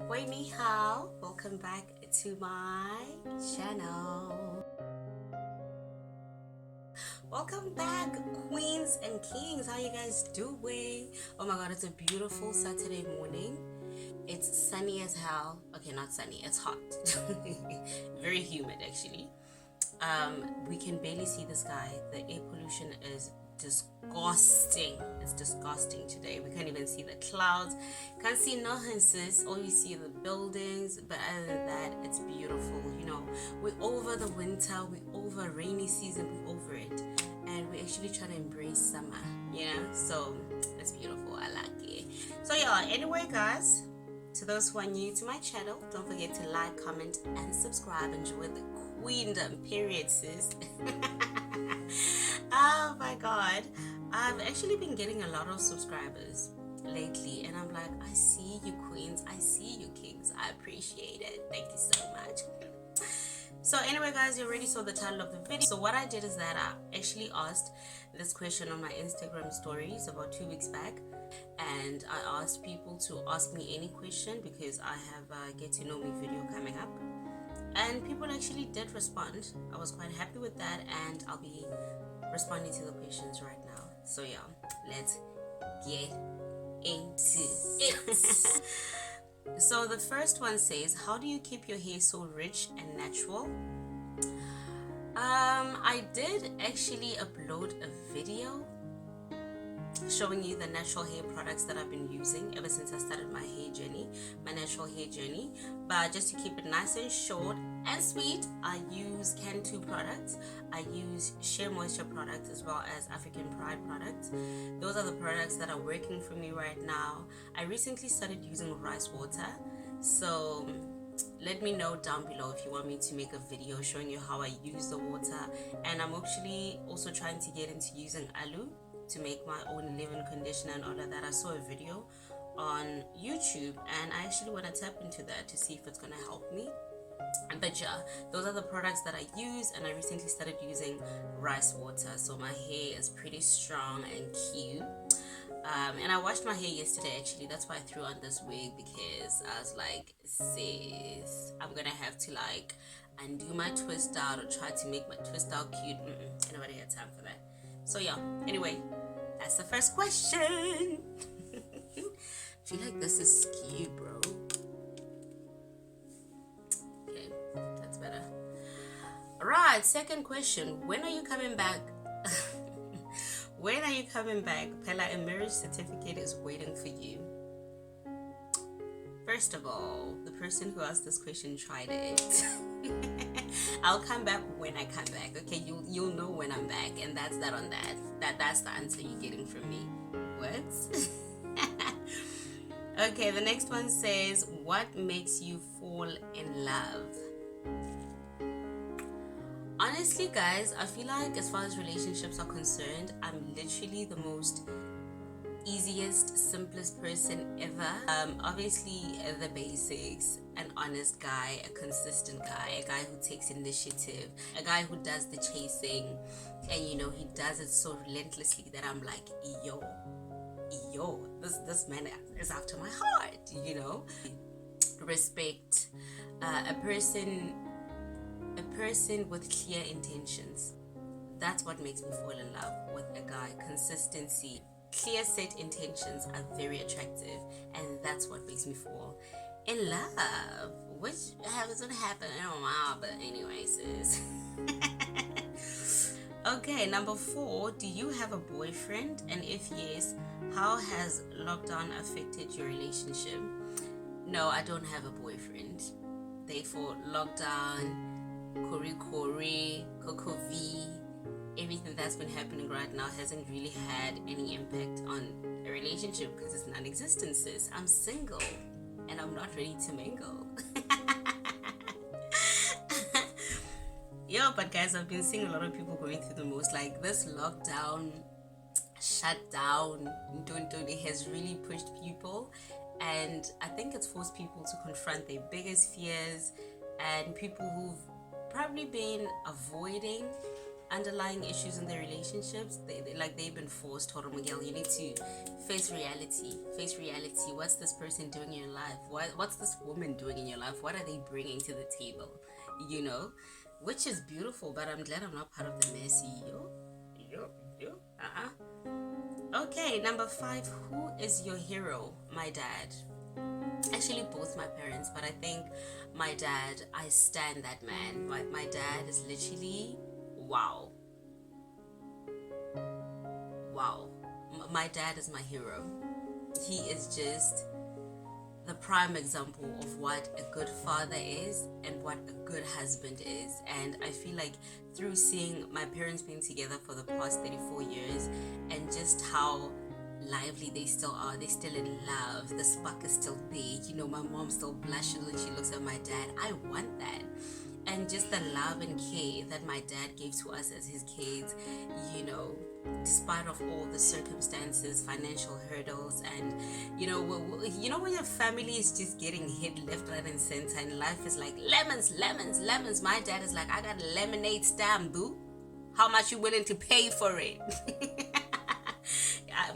Boy ni hao, welcome back to my channel. Welcome back, queens and kings. How you guys doing? Oh my god, it's a beautiful Saturday morning. It's sunny as hell. Okay, not sunny, it's hot. Very humid actually. We can barely see the sky. The air pollution is disgusting. It's disgusting today. We can't even see the clouds. Can't see nothing, sis. All you see are the buildings. But other than that, it's beautiful. You know, we're over the winter. We're over rainy season. We're over it. And we actually try to embrace summer. Yeah. So it's beautiful. I like it. So yeah, anyway, guys, to those who are new to my channel, don't forget to like, comment, and subscribe. Enjoy the queendom, period, sis. Oh my god, I've actually been getting a lot of subscribers lately, and I'm like, I see you queens, I see you kings, I appreciate it. Thank you so much. So anyway, guys, you already saw the title of the video. So what I did is that I actually asked this question on my Instagram stories about 2 weeks back, and I asked people to ask me any question because I have a get to know me video coming up, and people actually did respond. I was quite happy with that, and I'll be responding to the questions right now. So yeah, let's get into it. So the first one says, how do you keep your hair so rich and natural? I did actually upload a video showing you the natural hair products that I've been using ever since I started my natural hair journey. But just to keep it nice and short and sweet, I use Can2 products. I use Sheer Moisture products as well as African Pride products. Those are the products that are working for me right now. I recently started using rice water, so let me know down below if you want me to make a video showing you how I use the water. And I'm actually also trying to get into using aloe to make my own leave-in conditioner and all of that. I saw a video on YouTube, and I actually want to tap into that to see if it's going to help me. But yeah, those are the products that I use, and I recently started using rice water, so my hair is pretty strong and cute. And I washed my hair yesterday actually. That's why I threw on this wig, because I was like, sis, I'm gonna have to like undo my twist out or try to make my twist out cute. Nobody had time for that. So yeah, anyway, that's the first question. I feel like this is skewed, bro. Okay, that's better. Alright, second question. When are you coming back? When are you coming back? Pella, a marriage certificate is waiting for you. First of all, the person who asked this question tried it. I'll come back when I come back. Okay, you'll know when I'm back, and that's that on that. That's the answer you're getting from me. What? Okay, the next one says, what makes you fall in love? Honestly, guys, I feel like as far as relationships are concerned, I'm literally the most easiest, simplest person ever. Obviously the basics: an honest guy, a consistent guy, a guy who takes initiative, a guy who does the chasing, and you know, he does it so relentlessly that I'm like, yo, this man is after my heart, you know. Respect, a person with clear intentions. That's what makes me fall in love with a guy. Consistency, clear set intentions are very attractive, and that's what makes me fall in love, which hasn't happened in a while, but anyway, sis. Okay, number 4, do you have a boyfriend? And if yes, how has lockdown affected your relationship? No, I don't have a boyfriend. Therefore, lockdown, Kori, Coco V, everything that's been happening right now hasn't really had any impact on a relationship because it's non-existent, sis. I'm single and I'm not ready to mingle. Yo, but guys, I've been seeing a lot of people going through the most. Like, this lockdown, shutdown, it has really pushed people, and I think it's forced people to confront their biggest fears, and people who've probably been avoiding underlying issues in their relationships. They've been forced. Hold on, Miguel, you need to face reality. What's this person doing in your life? What's this woman doing in your life? What are they bringing to the table? Which is beautiful, but I'm glad I'm not part of the messy. Okay, number 5. Who is your hero? My dad. Actually, both my parents, but I think my dad, I stand that man. My dad is literally wow. My dad is my hero. He is just the prime example of what a good father is and what a good husband is. And I feel like through seeing my parents being together for the past 34 years and just how lively they still are, they're still in love, the spark is still there, my mom still blushes when she looks at my dad. I want that. And just the love and care that my dad gave to us as his kids, despite of all the circumstances, financial hurdles, and when your family is just getting hit left, right, and center, and life is like lemons. My dad is like, I got a lemonade stand, boo. How much you willing to pay for it?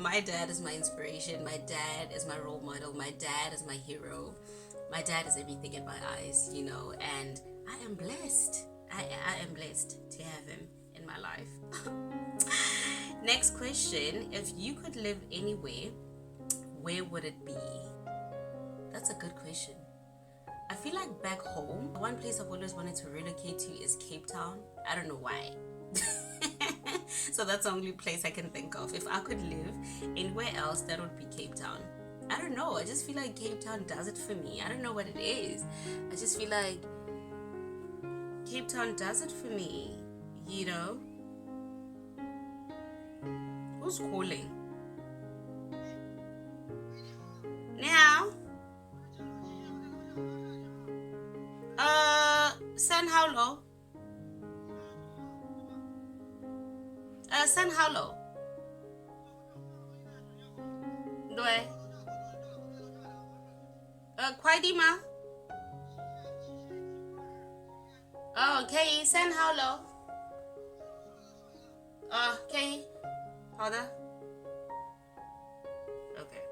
My dad is my inspiration. My dad is my role model. My dad is my hero. My dad is everything in my eyes, and I am blessed. I am blessed to have him in my life. Next question. If you could live anywhere, where would it be? That's a good question. I feel like back home, one place I've always wanted to relocate to is Cape Town. I don't know why. So that's the only place I can think of. If I could live anywhere else, that would be Cape Town. I don't know. I just feel like Cape Town does it for me. I don't know what it is. I just feel like Cape Town does it for me. Who's calling? Now? San Paulo. San Paulo. Doi. Kwaidima. Oh, okay. San Paulo. Okay. Hold on. Okay.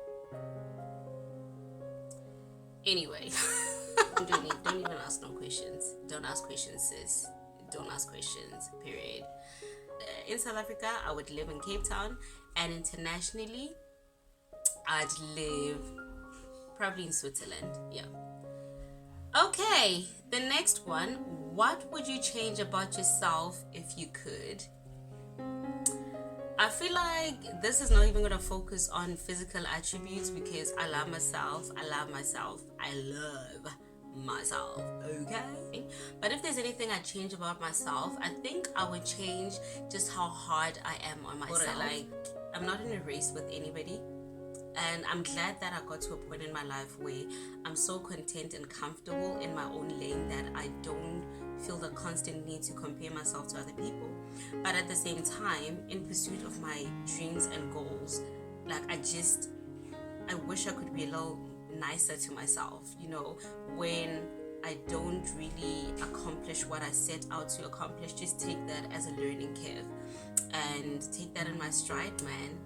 Anyway. Don't even ask no questions. Don't ask questions, sis. Don't ask questions, period. In South Africa, I would live in Cape Town, and internationally, I'd live probably in Switzerland. Yeah. Okay, the next one. What would you change about yourself if you could? I feel like this is not even going to focus on physical attributes because I love myself. I love myself, okay? But if there's anything I change about myself, I think I would change just how hard I am on myself. I'm not in a race with anybody. And I'm glad that I got to a point in my life where I'm so content and comfortable in my own lane that I don't feel the constant need to compare myself to other people. But at the same time, in pursuit of my dreams and goals, I wish I could be a little nicer to myself, when I don't really accomplish what I set out to accomplish. Just take that as a learning curve and take that in my stride, man,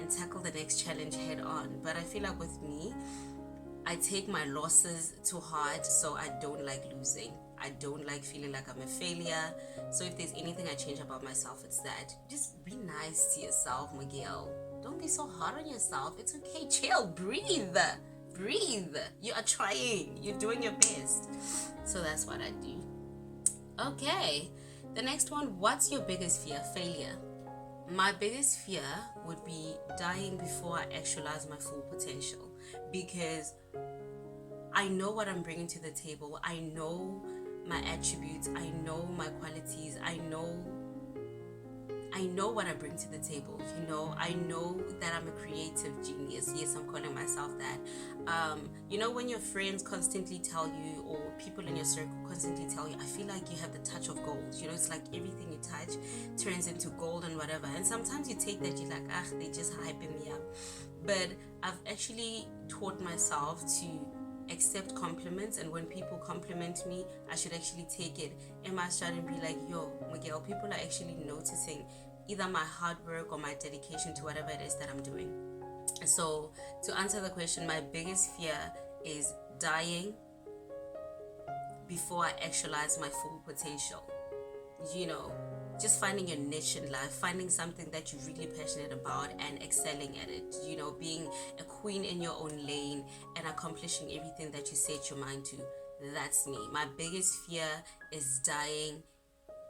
and tackle the next challenge head on. But I feel like with me, I take my losses too hard, so I don't like losing. I don't like feeling like I'm a failure. So if there's anything I change about myself, it's that. Just be nice to yourself, Miguel. Don't be so hard on yourself. It's okay. Chill. Breathe. You are trying. You're doing your best. So that's what I do. Okay. The next one. What's your biggest fear? Failure. My biggest fear would be dying before I actualize my full potential, because I know what I'm bringing to the table. I know my attributes. I know my qualities. I know what I bring to the table. I know that I'm a creative genius. Yes, I'm calling myself that. When your friends constantly tell you, or people in your circle constantly tell you, I feel like you have the touch of gold. It's like everything you touch turns into gold and whatever. And sometimes you take that, you're like, they just hyping me up. But I've actually taught myself to accept compliments, and when people compliment me, I should actually take it in my stride and be like, yo, Miguel, people are actually noticing either my hard work or my dedication to whatever it is that I'm doing. So to answer the question, my biggest fear is dying before I actualize my full potential. You know, just finding your niche in life, finding something that you're really passionate about and excelling at it, you know, being a queen in your own lane and accomplishing everything that you set your mind to. That's me. My biggest fear is dying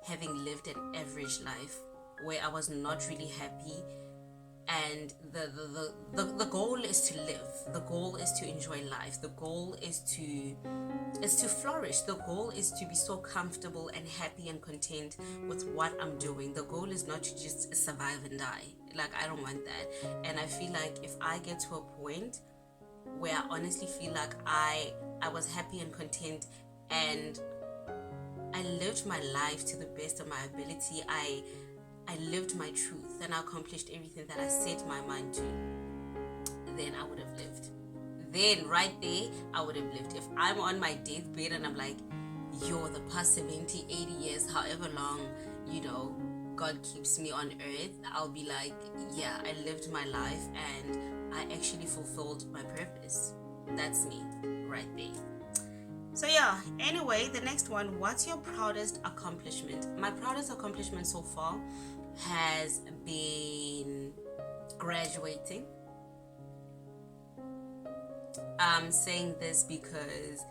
having lived an average life where I was not really happy, and the goal is to live, the goal is to enjoy life, the goal is to flourish, the goal is to be so comfortable and happy and content with what I'm doing. The goal is not to just survive and die. Like, I don't want that. And I feel like if I get to a point where I honestly feel like I was happy and content and I lived my life to the best of my ability, I lived my truth and I accomplished everything that I set my mind to, then I would have lived. Then right there, I would have lived. If I'm on my deathbed and I'm like, yo, the past 70, 80 years, however long, you know, God keeps me on earth, I'll be like, yeah, I lived my life and I actually fulfilled my purpose. That's me right there. So yeah, anyway, the next one, what's your proudest accomplishment? My proudest accomplishment so far has been graduating. I'm saying this because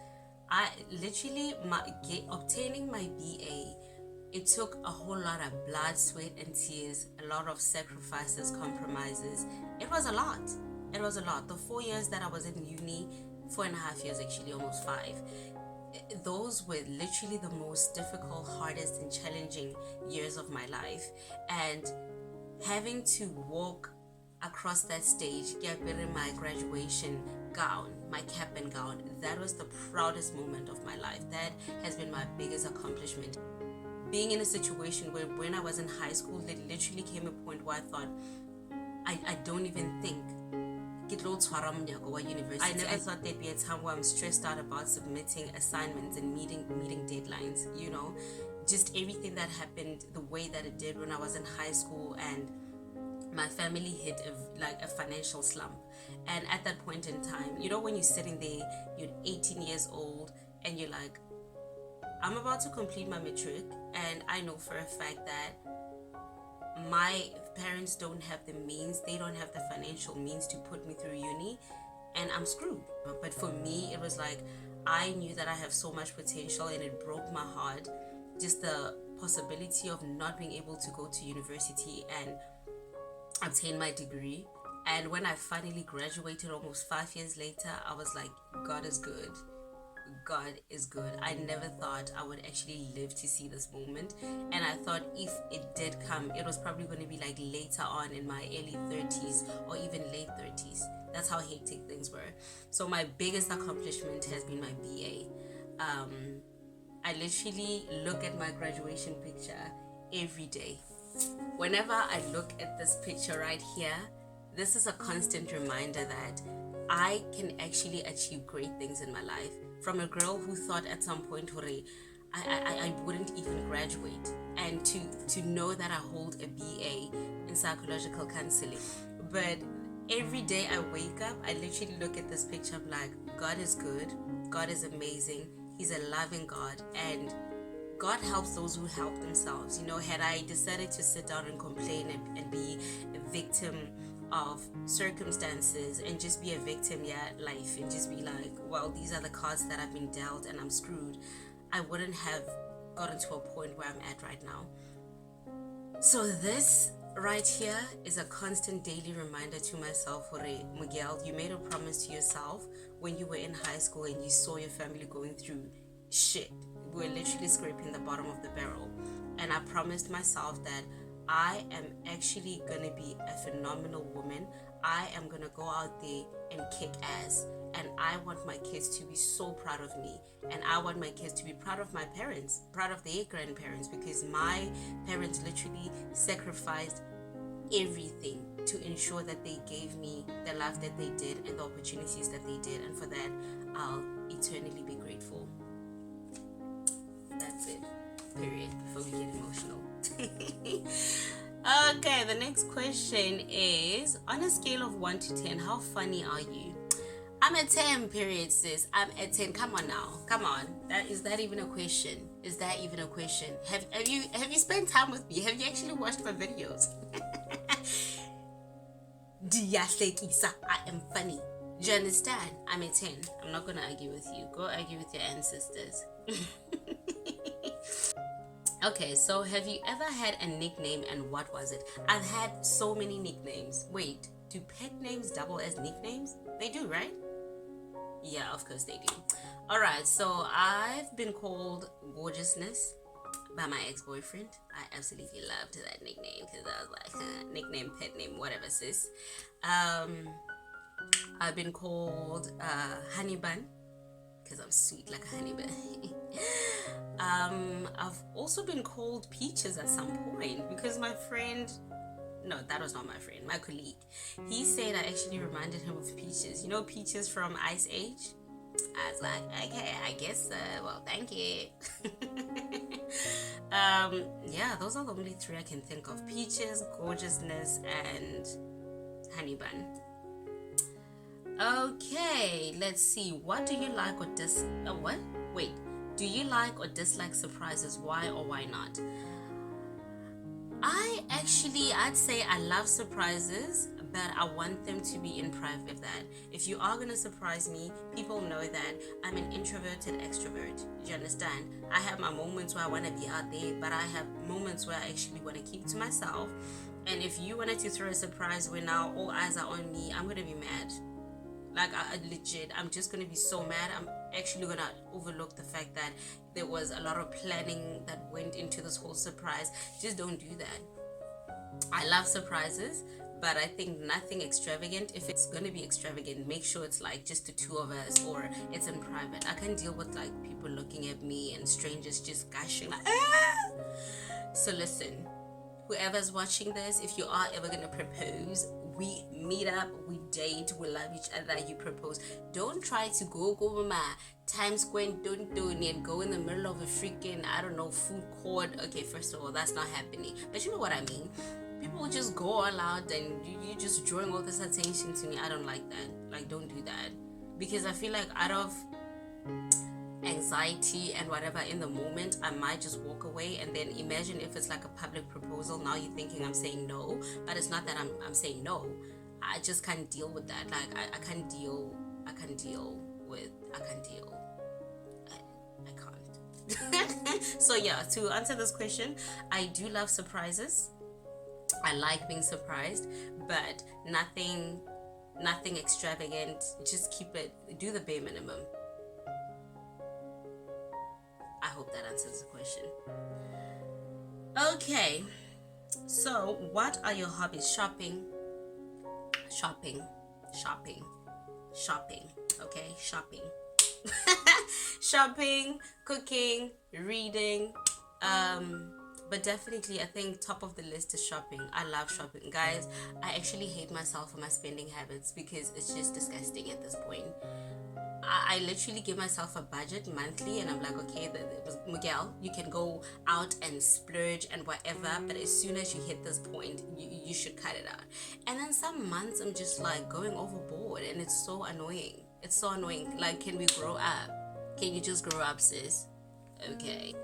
I literally, obtaining my BA, it took a whole lot of blood, sweat and tears, a lot of sacrifices, compromises. It was a lot. The 4 years that I was in uni, 4.5 years actually, almost 5, those were literally the most difficult, hardest and challenging years of my life. And having to walk across that stage, get in my graduation gown, my cap and gown, that was the proudest moment of my life. That has been my biggest accomplishment. Being in a situation where when I was in high school, there literally came a point where I thought, I don't even think university. I never thought there'd be a time where I'm stressed out about submitting assignments and meeting deadlines, you know. Just everything that happened the way that it did when I was in high school, and my family hit a financial slump. And at that point in time, you know, when you're sitting there, you're 18 years old and you're like, I'm about to complete my matric, and I know for a fact that my parents don't have the means, they don't have the financial means to put me through uni, and I'm screwed. But for me, it was like, I knew that I have so much potential, and it broke my heart, just the possibility of not being able to go to university and obtain my degree. And when I finally graduated almost 5 years later, I was like, God is good. God is good. I never thought I would actually live to see this moment, and I thought if it did come, it was probably going to be like later on in my early 30s or even late 30s. That's how hectic things were. So my biggest accomplishment has been my BA. I literally look at my graduation picture every day. Whenever I look at this picture right here, this is a constant reminder that I can actually achieve great things in my life. From a girl who thought at some point, I wouldn't even graduate, and to know that I hold a BA in psychological counseling. But every day I wake up, I literally look at this picture. I'm like, God is good. God is amazing. He's a loving God, and God helps those who help themselves. You know, had I decided to sit down and complain and be a victim of circumstances and just be a victim, life, and just be like, well, these are the cards that I've been dealt and I'm screwed, I wouldn't have gotten to a point where I'm at right now. So this right here is a constant daily reminder to myself, Miguel, you made a promise to yourself when you were in high school and you saw your family going through shit. We were literally scraping the bottom of the barrel, and I promised myself that I am actually gonna be a phenomenal woman. I am gonna go out there and kick ass, and I want my kids to be so proud of me, and I want my kids to be proud of my parents, proud of their grandparents, because my parents literally sacrificed everything to ensure that they gave me the life that they did and the opportunities that they did, and for that I'll eternally be grateful. That's it. Period. Before we get emotional. Okay, the next question is, on a scale of 1 to 10, how funny are you? I'm at 10, period, sis. I'm at 10. Come on now. Come on. Is that even a question? Is that even a question? Have you spent time with me? Have you actually watched my videos? I am funny. Do you understand? I'm a 10. I'm not gonna argue with you. Go argue with your ancestors. Okay, so have you ever had a nickname, and what was it? I've had so many nicknames. Wait, do pet names double as nicknames? They do, right? Yeah, of course they do. Alright, so I've been called Gorgeousness by my ex-boyfriend. I absolutely loved that nickname because I was like, nickname, pet name, whatever, sis. I've been called Honey Bun because I'm sweet like a honey bun. I've also been called Peaches at some point because my friend, no, that was not my friend, my colleague, he said I actually reminded him of Peaches. You know Peaches from Ice Age? I was like, okay, I guess well, thank you. Yeah, those are the only three I can think of: Peaches, Gorgeousness, and Honey Bun. Okay, let's see. What do you like or what? Wait. Do you like or dislike surprises? Why or why not? I'd say I love surprises, but I want them to be in private. That if you are gonna surprise me, people know that I'm an introverted extrovert. Do you understand? I have my moments where I want to be out there, but I have moments where I actually want to keep to myself. And if you wanted to throw a surprise where now all eyes are on me, I'm gonna be mad. Like, I'm just gonna be so mad. I'm actually gonna overlook the fact that there was a lot of planning that went into this whole surprise. Just don't do that. I love surprises, but I think nothing extravagant. If it's gonna be extravagant, make sure it's like just the two of us or it's in private. I can deal with like people looking at me and strangers just gushing like, ah! So listen, whoever's watching this, if you are ever gonna propose, we meet up, we date, we love each other, you propose. Don't try to go my Times Square, don't do it and go in the middle of a freaking, I don't know, food court. Okay, first of all, that's not happening. But you know what I mean? People just go all out and you just drawing all this attention to me. I don't like that. Like, don't do that. Because I feel like out of anxiety and whatever in the moment, I might just walk away. And then imagine if it's like a public proposal. Now you're thinking I'm saying no, but it's not that I'm saying no. I just can't deal with that. Like I can't deal. I can't. So yeah, to answer this question, I do love surprises. I like being surprised, but nothing extravagant. Just keep it, do the bare minimum. I hope that answers the question. Okay, so what are your hobbies? Shopping. Okay, shopping. Shopping, cooking, reading, but definitely I think top of the list is shopping. I love shopping, guys. I actually hate myself for my spending habits because it's just disgusting at this point. I literally give myself a budget monthly and I'm like, okay, Miguel, you can go out and splurge and whatever, but as soon as you hit this point, you should cut it out. And then some months I'm just like going overboard and it's so annoying. It's so annoying. Like, can we grow up? Can you just grow up, sis? Okay.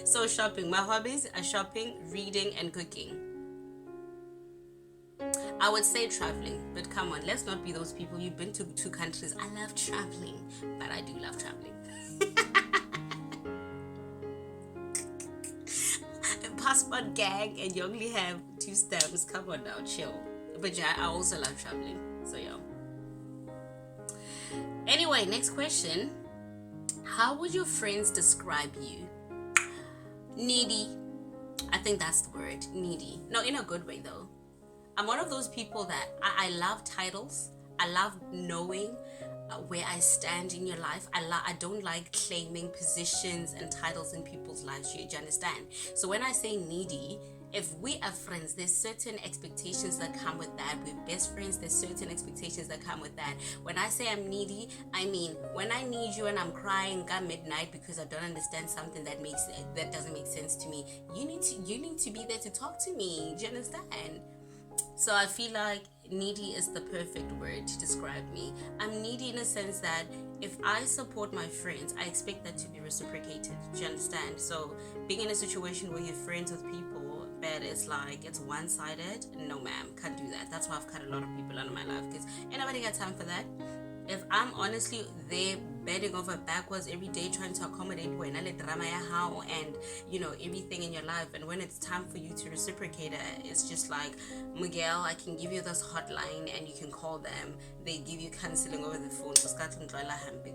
So shopping. My hobbies are shopping, reading, and cooking. I would say traveling, but come on, let's not be those people. You've been to 2 countries. I love traveling, but I do love traveling. Passport gang, and you only have 2 stamps. Come on now, chill. But yeah, I also love traveling. So yeah. Anyway, next question. How would your friends describe you? Needy. I think that's the word. Needy. No, in a good way though. I'm one of those people that I love titles. I love knowing where I stand in your life. I don't like claiming positions and titles in people's lives. Do you understand? So when I say needy, if we are friends, there's certain expectations that come with that. We're best friends, there's certain expectations that come with that. When I say I'm needy, I mean when I need you and I'm crying at midnight because I don't understand something that doesn't make sense to me, you need to be there to talk to me. Do you understand? So I feel like needy is the perfect word to describe me. I'm needy in a sense that if I support my friends, I expect that to be reciprocated. Do you understand? So being in a situation where you're friends with people, but it's like it's one-sided, no ma'am, can't do that. That's why I've cut a lot of people out of my life, because ain't nobody got time for that. If I'm honestly there bending over backwards every day trying to accommodate when I let drama how and everything in your life, and when it's time for you to reciprocate it, it's just like, Miguel, I can give you this hotline and you can call them. They give you counseling over the phone.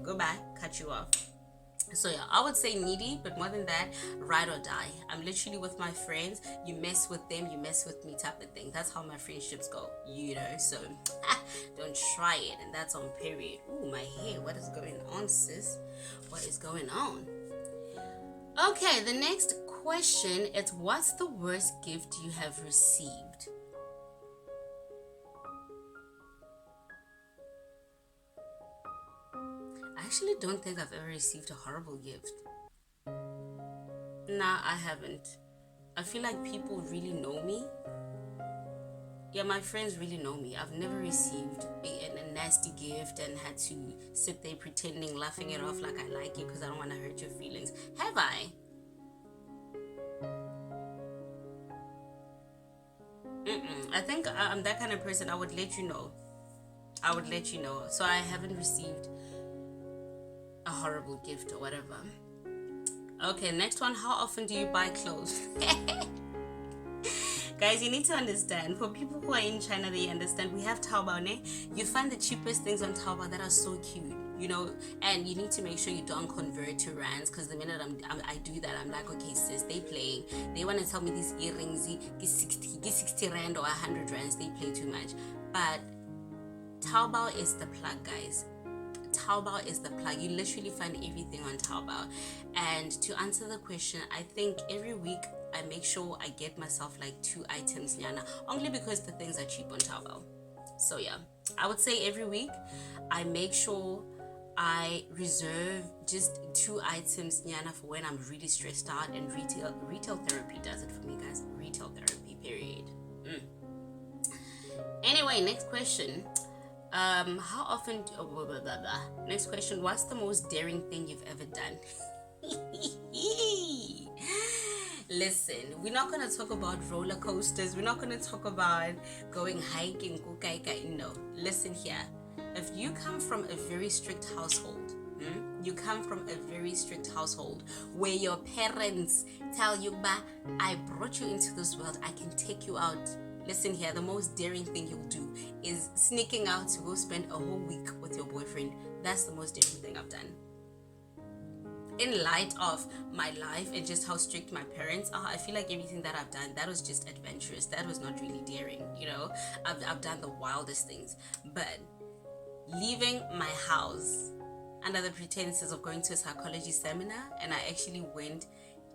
Goodbye, cut you off. So yeah, I would say needy, but more than that, ride or die. I'm literally with my friends. You mess with them, you mess with me type of thing. That's how my friendships go, so don't try it. And that's on period. Ooh, my hair, what is going on, sis? What is going on? Okay, the next question is, what's the worst gift you have received? I actually don't think I've ever received a horrible gift. Nah, I haven't. I feel like people really know me. Yeah, my friends really know me. I've never received a nasty gift and had to sit there pretending, laughing it off like I like you because I don't want to hurt your feelings. Have I? I think I'm that kind of person. I would let you know. So I haven't received a horrible gift or whatever. Okay, next one. How often do you buy clothes? Guys, you need to understand, for people who are in China, they understand we have Taobao, ne? You find the cheapest things on Taobao that are so cute, and you need to make sure you don't convert to rands, because the minute I do that, I'm like, okay, sis, they playing. They want to tell me these earrings, get 60 rand or 100 rands, they play too much. But Taobao is the plug, guys. Taobao is the plug. You literally find everything on Taobao. And to answer the question, I think every week I make sure I get myself like 2 items nyana, only because the things are cheap on Taobao. So yeah, I would say every week I make sure I reserve just 2 items nyana for when I'm really stressed out, and retail therapy does it for me, guys. Retail therapy, period. Anyway, next question. How often Next question, what's the most daring thing you've ever done? Listen, we're not going to talk about roller coasters. We're not going to talk about going hiking. No, listen here. If you come from a very strict household, where your parents tell you, I brought you into this world, I can take you out. Listen here, the most daring thing you'll do is sneaking out to go spend a whole week with your boyfriend. That's the most daring thing I've done. In light of my life and just how strict my parents are, I feel like everything that I've done, that was just adventurous. That was not really daring, I've done the wildest things. But leaving my house under the pretenses of going to a psychology seminar, and I actually went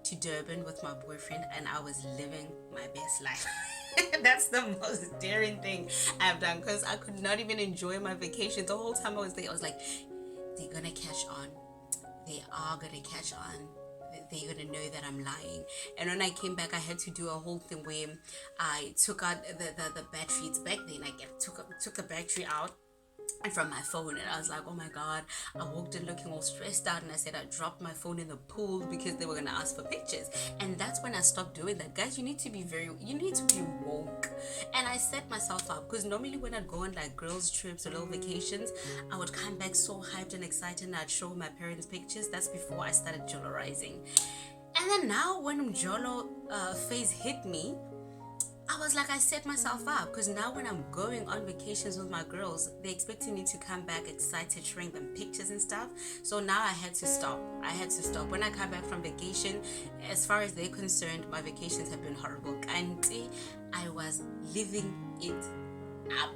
to Durban with my boyfriend, and I was living my best life. That's the most daring thing I've done, because I could not even enjoy my vacation. The whole time I was there, I was like, they're gonna catch on. They are gonna catch on. They're gonna know that I'm lying. And when I came back, I had to do a whole thing where I took out the battery. It's back then. I took the battery out and from my phone, and I was like, oh my god. I walked in looking all stressed out, and I said I dropped my phone in the pool because they were gonna ask for pictures. And that's when I stopped doing that. Guys, you need to be woke. And I set myself up, because normally when I'd go on like girls trips or little vacations, I would come back so hyped and excited, and I'd show my parents pictures. That's before I started jolorizing. And then now when Jolo phase hit me, I was like, I set myself up, because now when I'm going on vacations with my girls, they're expecting me to come back excited, showing them pictures and stuff. So now I had to stop. When I come back from vacation, as far as they're concerned, my vacations have been horrible. And I was living it up.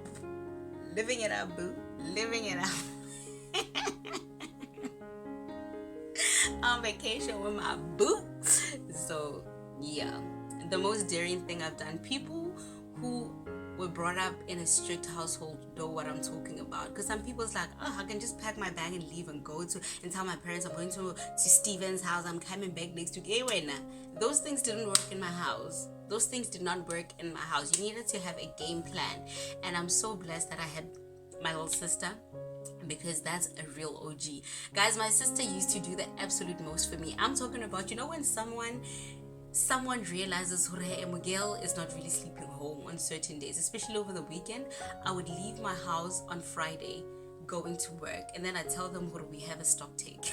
Living it up, boo. Living it up. On vacation with my boo. So, yeah. the most daring thing I've done. People who were brought up in a strict household know what I'm talking about. Because some people's like, oh, I can just pack my bag and leave and go to and tell my parents I'm going to Steven's house, I'm coming back next week. Those things didn't work in my house. Those things did not work in my house. You needed to have a game plan. And I'm so blessed that I had my little sister, because that's a real OG. Guys, my sister used to do the absolute most for me. I'm talking about, when someone realizes Miguel is not really sleeping home on certain days, especially over the weekend. I would leave my house on Friday going to work, and then I tell them we have a stock take.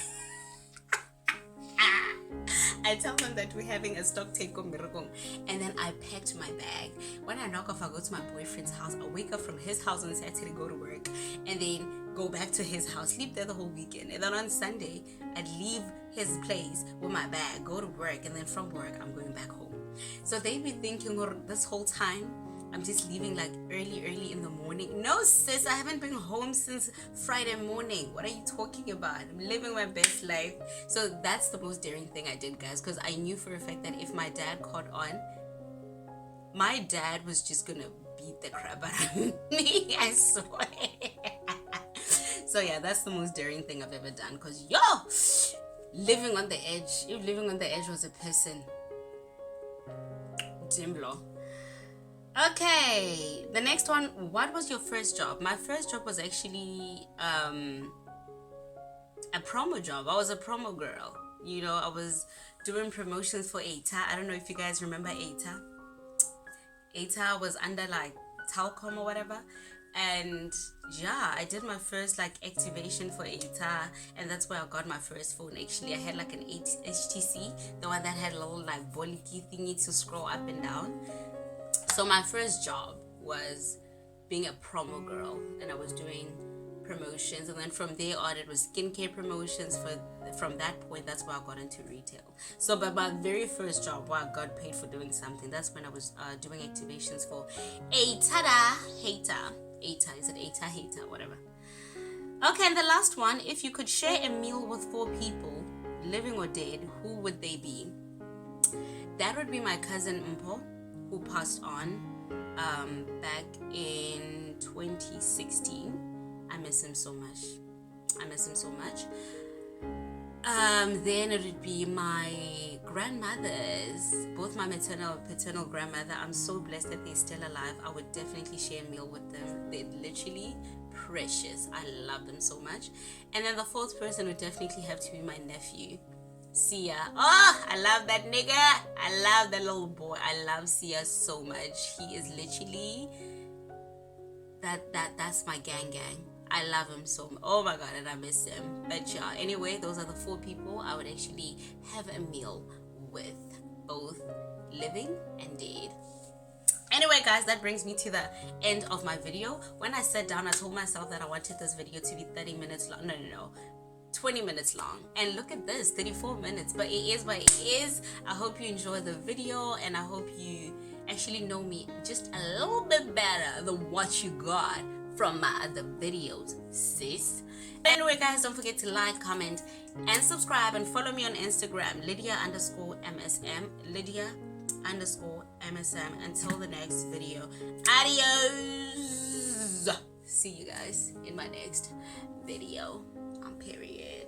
I tell them that we're having a stock take on Miragong, and then I packed my bag. When I knock off, I go to my boyfriend's house. I wake up from his house on Saturday, go to work, and then go back to his house, sleep there the whole weekend. And then on Sunday, I'd leave his place with my bag, go to work, and then from work, I'm going back home. So they'd be thinking, this whole time, I'm just leaving like early in the morning. No, sis, I haven't been home since Friday morning. What are you talking about? I'm living my best life. So that's the most daring thing I did, guys, because I knew for a fact that if my dad caught on, my dad was just gonna beat the crap out of me. I swear. So yeah, that's the most daring thing I've ever done, because living on the edge. If living on the edge was a person, Jimblo. Okay, the next one. What was your first job? My first job was actually a promo job. I was a promo girl. I was doing promotions for ATA. I don't know if you guys remember ATA. ATA was under like Telcom or whatever. And yeah, I did my first like activation for ATA, and that's where I got my first phone. Actually, I had like an HTC, the one that had a little like boliki thingy to scroll up and down. So my first job was being a promo girl, and I was doing promotions, and then from there on it was skincare promotions. From that point, that's where I got into retail. So but my very first job where I got paid for doing something, that's when I was doing activations for ATA, is it ATA, whatever. Okay, and the last one, if you could share a meal with 4 people, living or dead, who would they be? That would be my cousin Mpo, who passed on back in 2016. I miss him so much. Then it would be my grandmothers, both my maternal and paternal grandmother. I'm so blessed that they're still alive. I would definitely share a meal with them. They're literally precious. I love them so much. And then the 4th person would definitely have to be my nephew, Sia. Oh, I love that nigga. I love that little boy. I love Sia so much. He is literally that's my gang. I love him so much. Oh my god, and I miss him. But yeah, anyway, those are the 4 people I would actually have a meal with, both living and dead. Anyway, guys, that brings me to the end of my video. When I sat down, I told myself that I wanted this video to be 30 minutes long. No, 20 minutes long. And look at this, 34 minutes. But it is what it is. I hope you enjoy the video, and I hope you actually know me just a little bit better than what you got from my other videos, sis. Anyway, guys, don't forget to like, comment, and subscribe, and follow me on Instagram, Lydia_MSM, Lydia_MSM. Until the next video, adios. See you guys in my next video. Period.